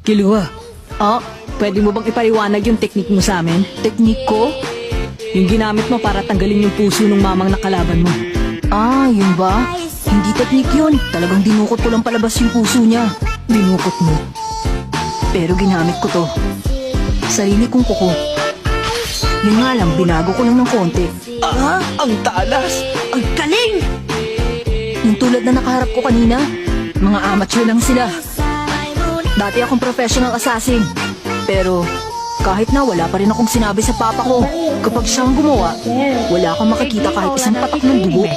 Kilua, pwede mo bang ipaliwanag yung technique mo sa amin? Teknik ko? Yung ginamit mo para tanggalin yung puso ng mamang nakalaban mo. Yun ba? Hindi teknik yun. Talagang dinukot ko lang palabas yung puso niya. Dinukot mo. Pero ginamit ko to. Sarili kong kuko. Yun nga lang, binago ko lang ng konti. Ang talas! Ang galing! Yung tulad na nakaharap ko kanina, mga amateur lang sila. Dati akong professional assassin. Pero kahit na wala pa rin akong sinabi sa papa ko, kapag siyang gumawa, wala akong makikita kahit isang patak ng dugo.